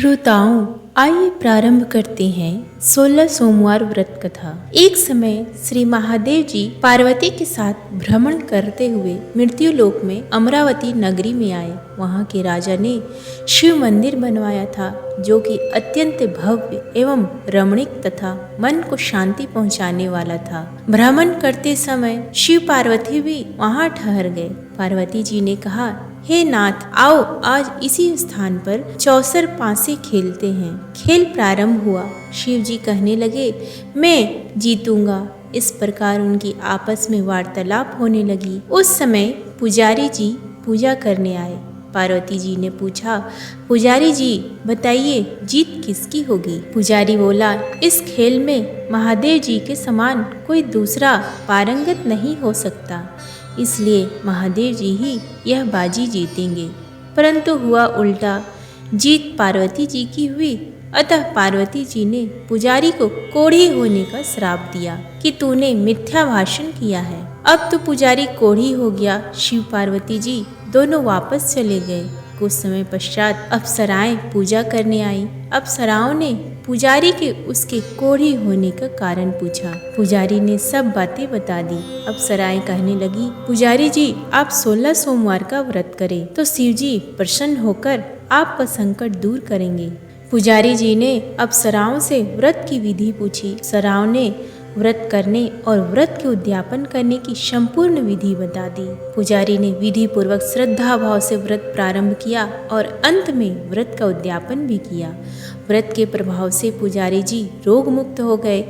श्रोताओं, आइए प्रारंभ करते हैं 16 सोमवार व्रत कथा। एक समय श्री महादेव जी पार्वती के साथ भ्रमण करते हुए मृत्यु लोक में अमरावती नगरी में आए। वहां के राजा ने शिव मंदिर बनवाया था, जो कि अत्यंत भव्य एवं रमणीक तथा मन को शांति पहुंचाने वाला था। भ्रमण करते समय शिव पार्वती भी वहां ठहर गए। पार्वती जी ने कहा, हे नाथ, आओ आज इसी स्थान पर चौसर पासे खेलते हैं। खेल प्रारंभ हुआ। शिव जी कहने लगे, मैं जीतूंगा। इस प्रकार उनकी आपस में वार्तालाप होने लगी। उस समय पुजारी जी पूजा करने आए। पार्वती जी ने पूछा, पुजारी जी बताइए, जीत किसकी होगी? पुजारी बोला, इस खेल में महादेव जी के समान कोई दूसरा पारंगत नहीं हो सकता, इसलिए महादेव जी ही यह बाजी जीतेंगे। परंतु हुआ उल्टा, जीत पार्वती जी की हुई। अतः पार्वती जी ने पुजारी को कोढ़ी होने का श्राप दिया कि तूने मिथ्या भाषण किया है। अब तो पुजारी कोढ़ी हो गया। शिव पार्वती जी दोनों वापस चले गए। कुछ समय पश्चात अप्सराएं पूजा करने आई। अप्सराओं ने पुजारी के उसके कोढ़ी होने का कारण पूछा। पुजारी ने सब बातें बता दी। अप्सराएं कहने लगी, पुजारी जी आप 16 सोमवार का व्रत करें तो शिव जी प्रसन्न होकर आपका संकट दूर करेंगे। पुजारी जी ने अप्सराओं से व्रत की विधि पूछी। अप्सराओं ने व्रत करने और व्रत के उद्यापन करने की संपूर्ण विधि बता दी। पुजारी ने विधि पूर्वक श्रद्धा भाव से व्रत प्रारंभ किया और अंत में व्रत का उद्यापन भी किया। व्रत के प्रभाव से पुजारी जी रोग मुक्त हो गए।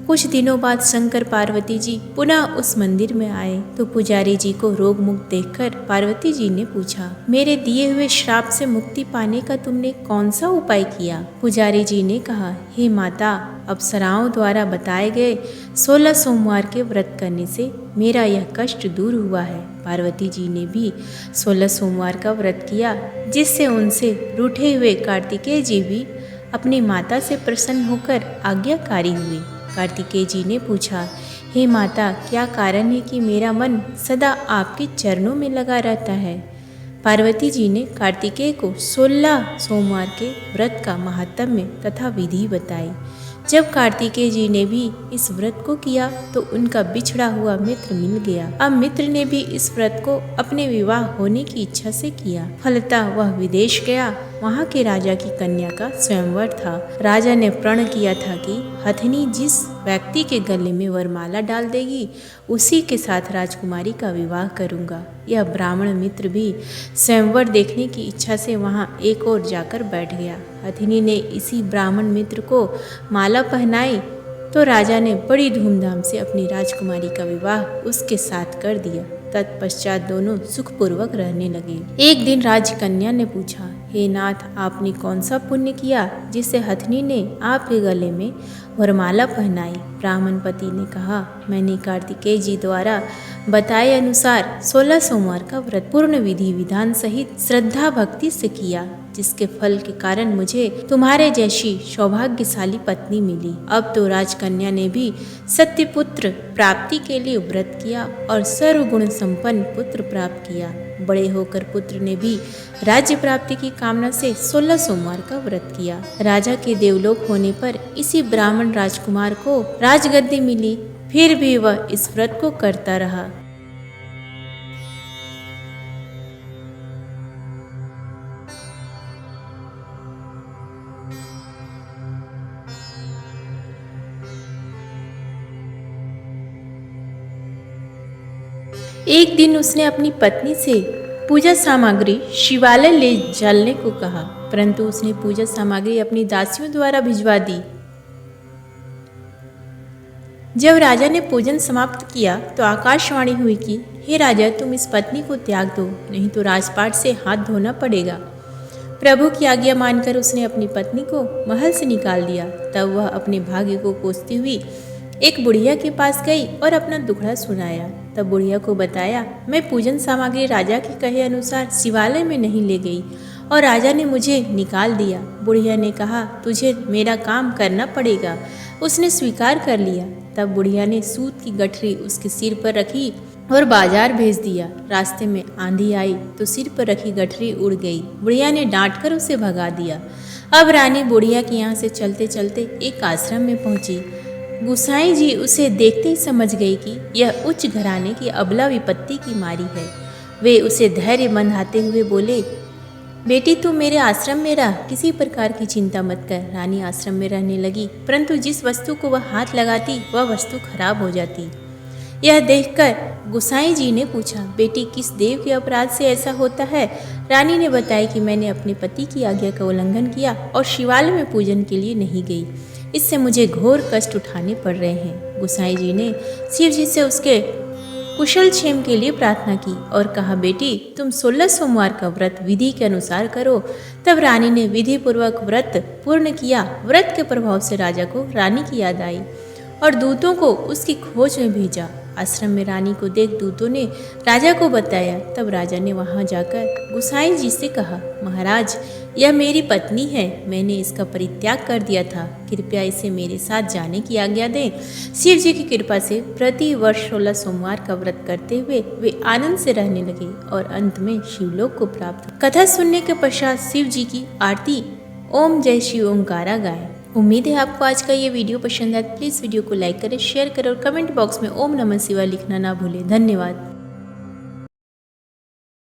कुछ दिनों बाद शंकर पार्वती जी पुनः उस मंदिर में आए तो पुजारी जी को रोग मुक्त देखकर पार्वती जी ने पूछा, मेरे दिए हुए श्राप से मुक्ति पाने का तुमने कौन सा उपाय किया? पुजारी जी ने कहा, हे माता, अप्सराओं द्वारा बताए गए 16 सोमवार के व्रत करने से मेरा यह कष्ट दूर हुआ है। पार्वती जी ने भी 16 सोमवार का व्रत किया, जिससे उनसे रूठे हुए कार्तिकेय जी भी अपनी माता से प्रसन्न होकर आज्ञाकारी हुए। कार्तिकेय जी ने पूछा, हे माता, क्या कारण है कि मेरा मन सदा आपके चरणों में लगा रहता है? पार्वती जी ने कार्तिकेय को 16 सोमवार के व्रत का महात्म्य तथा विधि बताई। जब कार्तिकेय जी ने भी इस व्रत को किया तो उनका बिछड़ा हुआ मित्र मिल गया। अब मित्र ने भी इस व्रत को अपने विवाह होने की इच्छा से किया। फलतः वह विदेश गया। वहाँ के राजा की कन्या का स्वयंवर था। राजा ने प्रण किया था कि हथिनी जिस व्यक्ति के गले में वरमाला डाल देगी, उसी के साथ राजकुमारी का विवाह करूंगा। यह ब्राह्मण मित्र भी स्वयंवर देखने की इच्छा से वहां एक ओर जाकर बैठ गया। हथिनी ने इसी ब्राह्मण मित्र को माला पहनाई तो राजा ने बड़ी धूमधाम से अपनी राजकुमारी का विवाह उसके साथ कर दिया। तत्पश्चात दोनों सुखपूर्वक रहने लगे। एक दिन राजकन्या ने पूछा, हे नाथ, आपने कौन सा पुण्य किया जिससे हथिनी ने आपके गले में वरमाला पहनाई? ब्राह्मण पति ने कहा, मैंने कार्तिकेय जी द्वारा बताए अनुसार 16 सोमवार का व्रत पूर्ण विधि विधान सहित श्रद्धा भक्ति से किया, जिसके फल के कारण मुझे तुम्हारे जैसी सौभाग्यशाली पत्नी मिली। अब तो राजकन्या ने भी सत्य पुत्र प्राप्ति के लिए व्रत किया और सर्वगुण संपन्न पुत्र प्राप्त किया। बड़े होकर पुत्र ने भी राज्य प्राप्ति की कामना से 16 सोमवार का व्रत किया। राजा के देवलोक होने पर इसी ब्राह्मण राजकुमार को राजगद्दी मिली। फिर भी वह इस व्रत को करता रहा। एक दिन उसने अपनी पत्नी से पूजा सामग्री शिवालय ले चलने को कहा, परंतु उसने पूजा सामग्री अपनी दासियों द्वारा भिजवा दी। जब राजा ने पूजन समाप्त किया तो आकाशवाणी हुई कि हे राजा, तुम इस पत्नी को त्याग दो, नहीं तो राजपाट से हाथ धोना पड़ेगा। प्रभु की आज्ञा मानकर उसने अपनी पत्नी को महल से निकाल दिया। तब वह अपने भाग्य को कोसती हुई एक बुढ़िया के पास गई और अपना दुखड़ा सुनाया। तब बुढ़िया को बताया, मैं पूजन सामग्री राजा के कहे अनुसार शिवालय में नहीं ले गई और राजा ने मुझे निकाल दिया। बुढ़िया ने कहा, तुझे मेरा काम करना पड़ेगा। उसने स्वीकार कर लिया। तब बुढ़िया ने सूत की गठरी उसके सिर पर रखी और बाजार भेज दिया। रास्ते में आंधी आई तो सिर पर रखी गठरी उड़ गई। बुढ़िया ने डांटकर उसे भगा दिया। अब रानी बुढ़िया के यहाँ से चलते चलते एक आश्रम में पहुंची। गुसाई जी उसे देखते ही समझ गई कि यह उच्च घराने की अबला विपत्ति की मारी है। वे उसे धैर्य बंधाते हुए बोले, बेटी तू मेरे आश्रम में रह, किसी प्रकार की चिंता मत कर। रानी आश्रम में रहने लगी, परंतु जिस वस्तु को वह हाथ लगाती वह वस्तु खराब हो जाती। यह देखकर गुसाई जी ने पूछा, बेटी किस देव के अपराध से ऐसा होता है? रानी ने बताया कि मैंने अपने पति की आज्ञा का उल्लंघन किया और शिवालय में पूजन के लिए नहीं गई। इससे मुझे घोर कष्ट उठाने पड़ रहे हैं। गुसाई जी ने शिव जी से उसके कुशल क्षेम के लिए प्रार्थना की और कहा, बेटी तुम 16 सोमवार का व्रत विधि के अनुसार करो। तब रानी ने विधि पूर्वक व्रत पूर्ण किया। व्रत के प्रभाव से राजा को रानी की याद आई और दूतों को उसकी खोज में भेजा। आश्रम में रानी को देख दूतों ने राजा को बताया। तब राजा ने वहां जाकर गुसाई जी से कहा, महाराज यह मेरी पत्नी है, मैंने इसका परित्याग कर दिया था, कृपया इसे मेरे साथ जाने की आज्ञा दें। शिव जी की कृपा से प्रति वर्ष 16 सोमवार का व्रत करते हुए वे आनंद से रहने लगे और अंत में शिवलोक को प्राप्त। कथा सुनने के पश्चात शिव जी की आरती ओम जय शिव ओंकारा गाएं। उम्मीद है आपको आज का ये वीडियो पसंद आए। प्लीज़ वीडियो को लाइक करें, शेयर करें और कमेंट बॉक्स में ओम नमः शिवाय लिखना ना भूलें। धन्यवाद।